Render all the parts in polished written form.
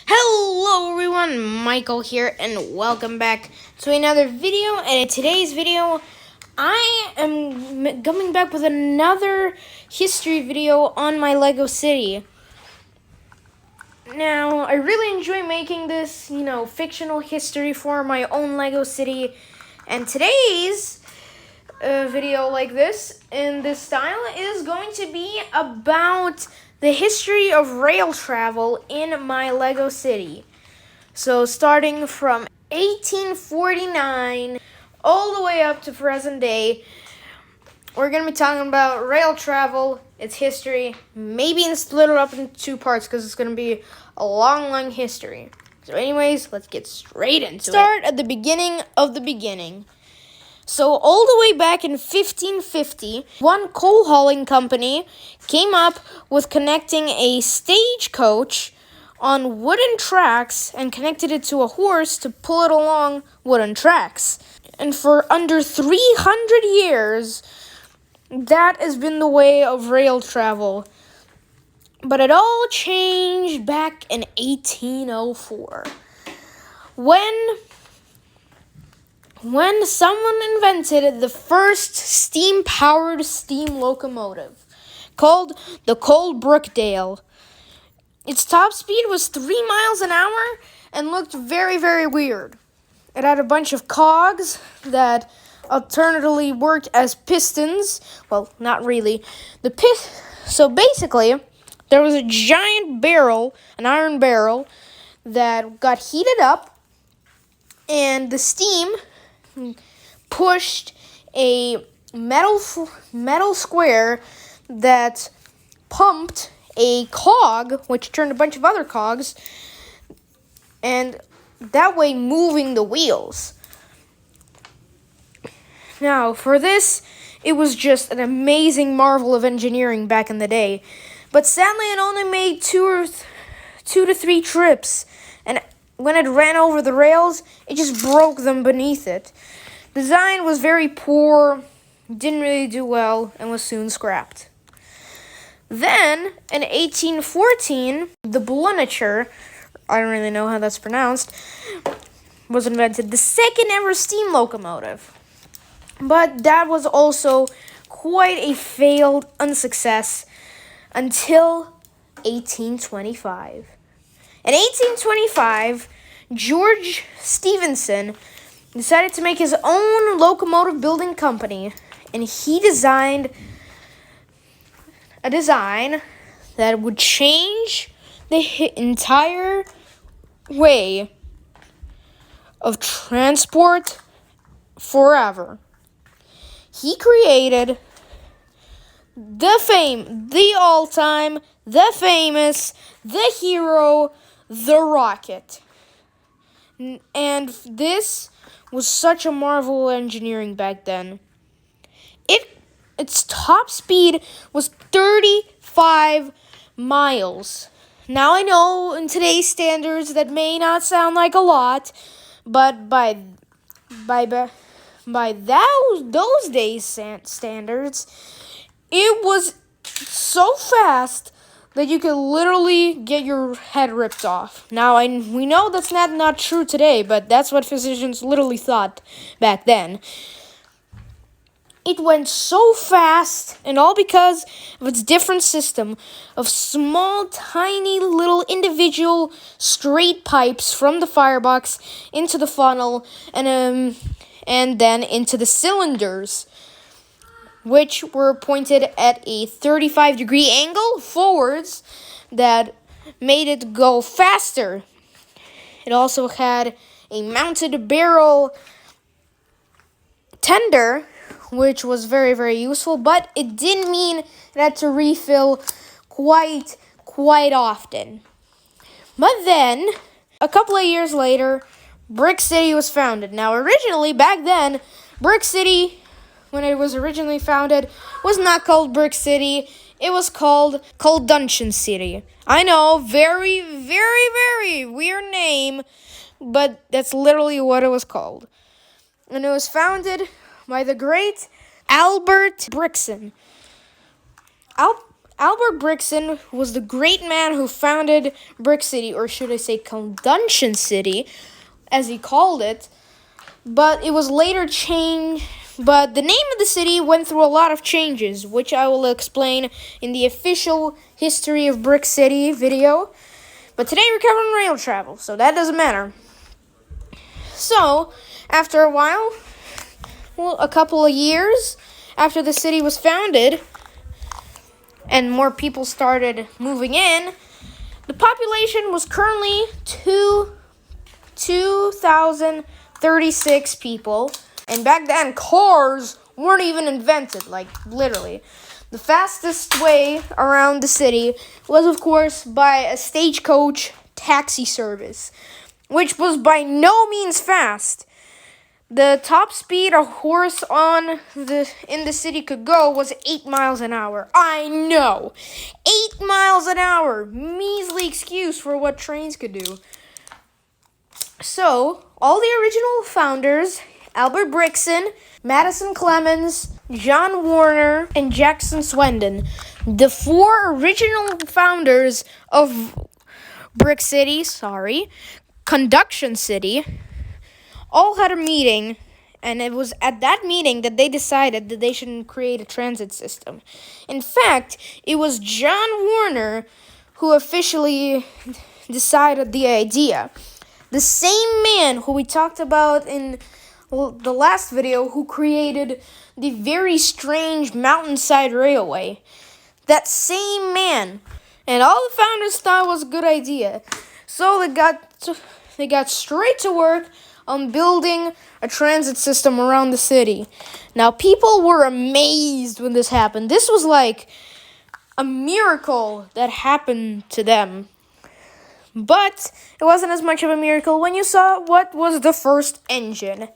Hello everyone, Michael here, and welcome back to another video. And in today's video, I am coming back with another history video on my Lego City. Now, I really enjoy making this, fictional history for my own Lego City. And today's video like this, in this style, is going to be about the history of rail travel in my Lego City. So starting from 1849 all the way up to present day, we're going to be talking about rail travel, its history, maybe split it up into two parts because it's going to be a long history. So anyways, let's get straight into it. Start at the beginning of the beginning. So all the way back in 1550, one coal hauling company came up with connecting a stagecoach on wooden tracks and connected it to a horse to pull it along wooden tracks. And for under 300 years, that has been the way of rail travel. But it all changed back in 1804. When someone invented the first steam-powered steam locomotive, called the Coal-Brookdale. Its top speed was 3 miles an hour and looked very, very weird. It had a bunch of cogs that alternatively worked as pistons. Well, not really. So basically, there was a giant barrel, an iron barrel, that got heated up, and the steam pushed a metal square that pumped a cog, which turned a bunch of other cogs, and that way moving the wheels. Now, for this, it was just an amazing marvel of engineering back in the day. But sadly, it only made two to three trips, and when it ran over the rails, it just broke them beneath it. Design was very poor, didn't really do well, and was soon scrapped. Then, in 1814, the Blunacher, I don't really know how that's pronounced, was invented, the second ever steam locomotive. But that was also quite a failed unsuccess until 1825. In 1825, George Stephenson decided to make his own locomotive building company, and he designed a design that would change the entire way of transport forever. He created the all-time, the famous, the hero, the rocket. And this was such a marvel of engineering back then. Its top speed was 35 miles. Now I know in today's standards that may not sound like a lot, but by those days' standards, it was so fast that you could literally get your head ripped off. Now, we know that's not true today, but that's what physicians literally thought back then. It went so fast, and all because of its different system of small, tiny, little individual straight pipes from the firebox into the funnel, and then into the cylinders, which were pointed at a 35-degree angle forwards that made it go faster. It also had a mounted barrel tender, which was very, very useful, but it didn't mean it had to refill quite often. But then, a couple of years later, Brick City was founded. Now, originally, back then, Brick City, when it was originally founded, was not called Brick City. It was called Dungeon City. I know, very, very, very weird name, but that's literally what it was called. And it was founded by the great Albert Brixton. Albert Brixton was the great man who founded Brick City, or should I say Condunction City, as he called it. But it was later changed. But the name of the city went through a lot of changes, which I will explain in the official History of Brick City video. But today we're covering rail travel, so that doesn't matter. So, after a while, a couple of years after the city was founded, and more people started moving in, the population was currently 2,036 people. And back then, cars weren't even invented, like literally. The fastest way around the city was, of course, by a stagecoach taxi service, which was by no means fast. The top speed a horse in the city could go was 8 miles an hour. I know! 8 miles an hour! Measly excuse for what trains could do. So, all the original founders, Albert Brixton, Madison Clemens, John Warner, and Jackson Swindon, the 4 original founders of Condunction City, all had a meeting, and it was at that meeting that they decided that they should create a transit system. In fact, it was John Warner who officially decided the idea. The same man who we talked about in the last video who created the very strange mountainside railway. That same man. And all the founders thought it was a good idea. So they got straight to work on building a transit system around the city. Now, people were amazed when this happened. This was like a miracle that happened to them. But it wasn't as much of a miracle when you saw what was the first engine.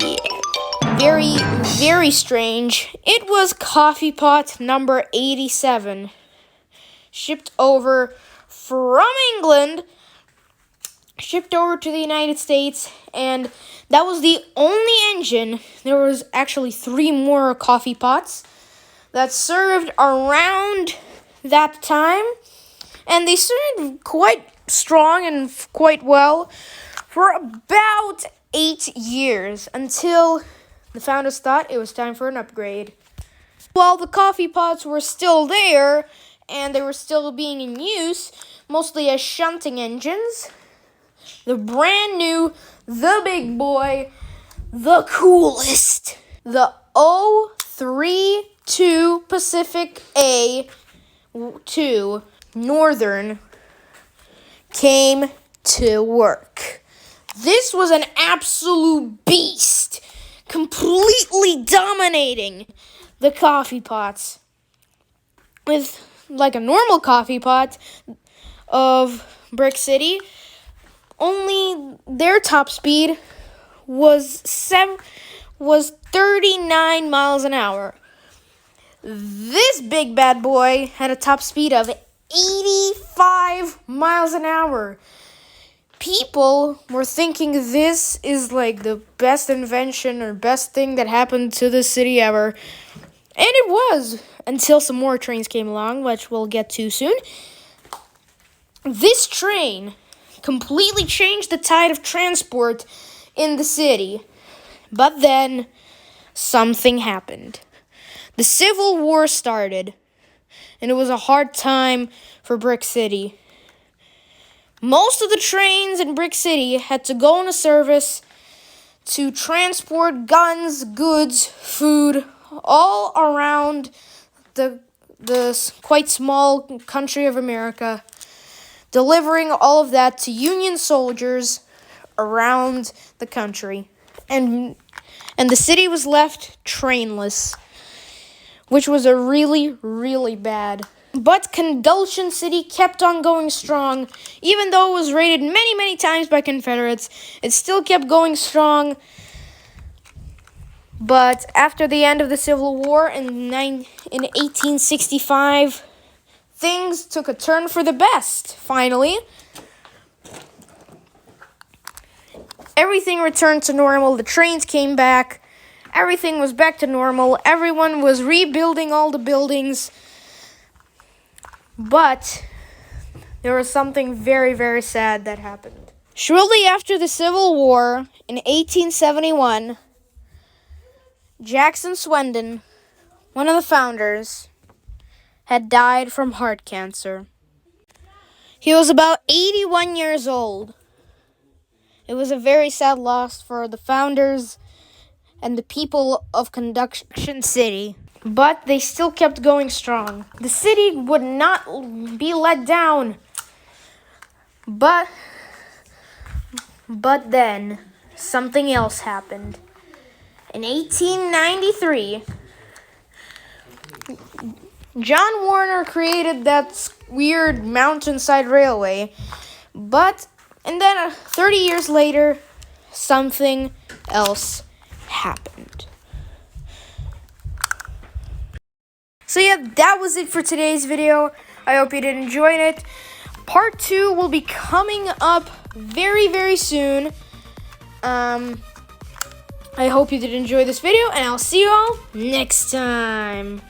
Yeah. Very, very strange. It was coffee pot number 87. Shipped over from England, shipped over to the United States, and that was the only engine. There was actually 3 more coffee pots that served around that time, and they served quite strong and quite well for about 8 years until the founders thought it was time for an upgrade. While the coffee pots were still there and they were still being in use, mostly as shunting engines, the brand new, the big boy, the coolest, the 032 Pacific A2 Northern came to work. This was an absolute beast, completely dominating the coffee pots. With like a normal coffee pot of Brick City, only their top speed was 39 miles an hour. This big bad boy had a top speed of 85 miles an hour. People were thinking this is like the best invention or best thing that happened to the city ever. And it was, until some more trains came along, which we'll get to soon. This train completely changed the tide of transport in the city. But then, something happened. The Civil War started, and it was a hard time for Brick City. Most of the trains in Brick City had to go on a service to transport guns, goods, food, all around the quite small country of America, delivering all of that to Union soldiers around the country. And the city was left trainless, which was a really, really bad. But Condunction City kept on going strong. Even though it was raided many, many times by Confederates, it still kept going strong. But after the end of the Civil War in 1865, things took a turn for the best, finally. Everything returned to normal. The trains came back. Everything was back to normal. Everyone was rebuilding all the buildings. But there was something very, very sad that happened. Shortly after the Civil War in 1871, Jackson Swindon, one of the founders, had died from heart cancer. He was about 81 years old. It was a very sad loss for the founders and the people of Conduction City. But they still kept going strong. The city would not be let down. But then something else happened. In 1893, John Warner created that weird mountainside railway. And then 30 years later, something else happened. So yeah, that was it for today's video. I hope you did enjoy it. Part 2 will be coming up very, very soon. I hope you did enjoy this video, and I'll see you all next time.